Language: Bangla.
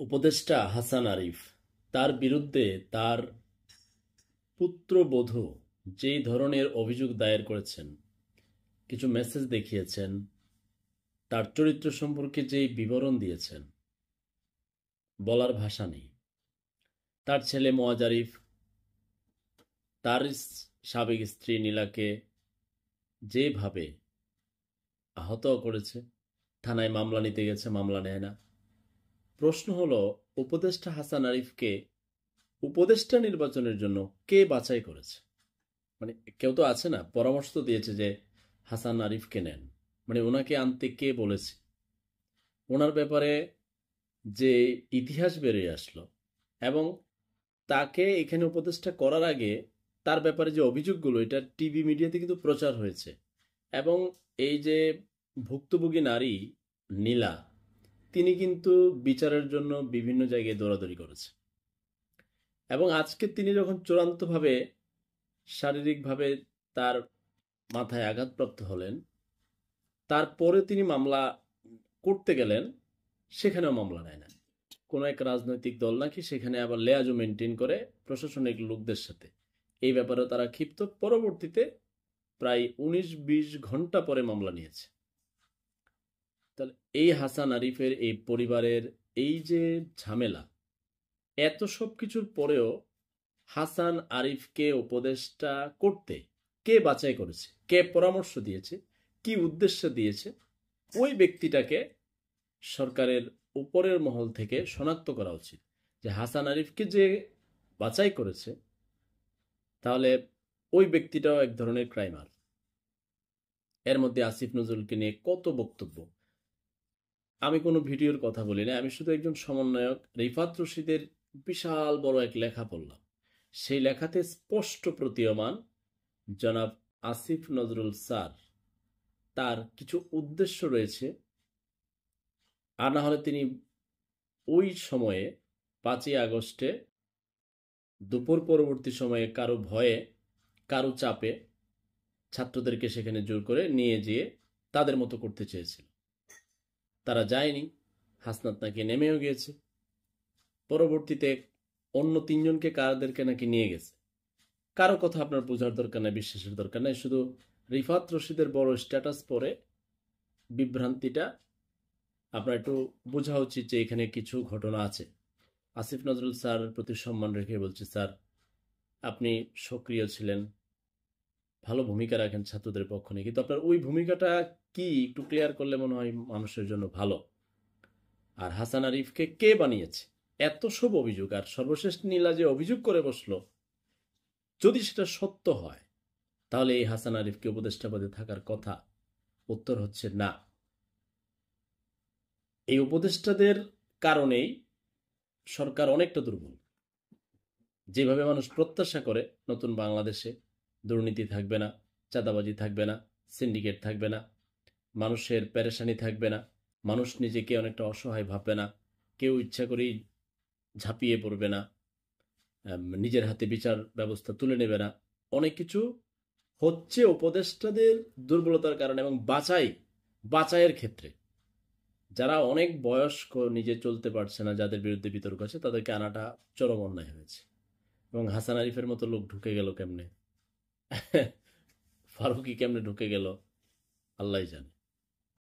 উপদেষ্টা হাসান আরিফ তার বিরুদ্ধে তার পুত্রবধূ যেই ধরনের অভিযোগ দায়ের করেছেন, কিছু মেসেজ দেখিয়েছেন, তার চরিত্র সম্পর্কে যেই বিবরণ দিয়েছেন, বলার ভাষা নেই। তার ছেলে মোয়াজ আরিফ তার সাবেক স্ত্রী নীলাকে যেভাবে আহত করেছে, থানায় মামলা নিতে গেছে, মামলা নেয় না। প্রশ্ন হলো, উপদেষ্টা হাসান আরিফকে উপদেষ্টা নির্বাচনের জন্য কে বাছাই করেছে? মানে কেউ তো আছে না, পরামর্শ তো দিয়েছে যে হাসান আরিফকে নেন, মানে ওনাকে আনতে কে বলেছে? ওনার ব্যাপারে যে ইতিহাস বেরিয়ে আসলো এবং তাকে এখানে উপদেষ্টা করার আগে তার ব্যাপারে যে অভিযোগগুলো, এটা টিভি মিডিয়াতে কিন্তু প্রচার হয়েছে। এবং এই যে ভুক্তভোগী নারী নীলা, তিনি কিন্তু বিচারের জন্য বিভিন্ন জায়গায় দৌড়াদৌড়ি করেছে। এবং আজকে তিনি যখন চূড়ান্তভাবে শারীরিকভাবে তার মাথায় আঘাতপ্রাপ্ত হলেন, তারপরে তিনি মামলা করতে গেলেন, সেখানেও মামলা নেয় না। কোনো এক রাজনৈতিক দল নাকি সেখানে আবার লেয়াজু মেনটেন করে প্রশাসনিক লোকদের সাথে। এই ব্যাপারে তারা ক্ষিপ্ত। পরবর্তীতে প্রায় 19-20 ঘন্টা পরে মামলা নিয়েছে। তাহলে এই হাসান আরিফের এই পরিবারের এই যে ঝামেলা, এত সব কিছুর পরেও হাসান আরিফকে উপদেষ্টা করতে কে বাছাই করেছে, কে পরামর্শ দিয়েছে, কি উদ্দেশ্যে দিয়েছে, ওই ব্যক্তিটাকে সরকারের উপরের মহল থেকে শনাক্ত করা উচিত। যে হাসান আরিফকে যে বাছাই করেছে, তাহলে ওই ব্যক্তিটাও এক ধরনের ক্রাইমার। এর মধ্যে আসিফ নজরুলকে নিয়ে কত বক্তব্য। আমি কোনো ভিডিওর কথা বলি না, আমি শুধু একজন সমন্বয়ক রিফাত রশিদের বিশাল বড় এক লেখা পড়লাম। সেই লেখাতে স্পষ্ট প্রতীয়মান জনাব আসিফ নজরুল স্যার তার কিছু উদ্দেশ্য রয়েছে। আর না হলে তিনি ওই সময়ে 5ই আগস্টে দুপুর পরবর্তী সময়ে কারো ভয়ে, কারো চাপে ছাত্রদেরকে সেখানে জোর করে নিয়ে যেয়ে তাদের মতো করতে চেয়েছিল। তারা যায়নি, হাসনাত নাকি নেমেও গিয়েছে। পরবর্তীতে অন্য 3জনকে কাদেরকে নাকি নিয়ে গেছে। কারো কথা আপনার বোঝার দরকার নাই, বিশ্বাসের দরকার নাই, শুধু রিফাত রশিদের বড় স্ট্যাটাস পরে বিভ্রান্তিটা আপনার একটু বোঝা উচিত যে এখানে কিছু ঘটনা আছে। আসিফ নজরুল স্যার প্রতি সম্মান রেখে বলছি, স্যার আপনি সক্রিয় ছিলেন, ভালো ভূমিকা রাখেন ছাত্রদের পক্ষ নিয়ে, কিন্তু আপনার ওই ভূমিকাটা কি একটু ক্লিয়ার করলে মনে হয় মানুষের জন্য ভালো। আর হাসান আরিফকে কে বানিয়েছে? এত সব অভিযোগ, আর সর্বশেষ নীলা যে অভিযোগ করে বসলো, যদি সেটা সত্য হয় তাহলে এই হাসান আরিফকে উপদেষ্টা পদে থাকার কথা। উত্তর হচ্ছে না। এই উপদেষ্টাদের কারণেই সরকার অনেকটা দুর্বল। যেভাবে মানুষ প্রত্যাশা করে নতুন বাংলাদেশে দুর্নীতি থাকবে না, চাঁদাবাজি থাকবে না, সিন্ডিকেট থাকবে না, মানুষের পেরেশানি থাকবে না, মানুষ নিজেকে অনেকটা অসহায় ভাববে না, কেউ ইচ্ছা করেই ঝাঁপিয়ে পড়বে না, নিজের হাতে বিচার ব্যবস্থা তুলে নেবে না, অনেক কিছু হচ্ছে উপদেষ্টাদের দুর্বলতার কারণে। এবং বাছাইয়ের ক্ষেত্রে যারা অনেক বয়স্ক, নিজে চলতে পারছে না, যাদের বিরুদ্ধে বিতর্ক আছে, তাদেরকে আনাটা চরম অন্যায় হয়েছে। এবং হাসান আরিফের মতো লোক ঢুকে গেল কেমনে, ফারুকি কেমনে ঢুকে গেল, আল্লাহই জানে।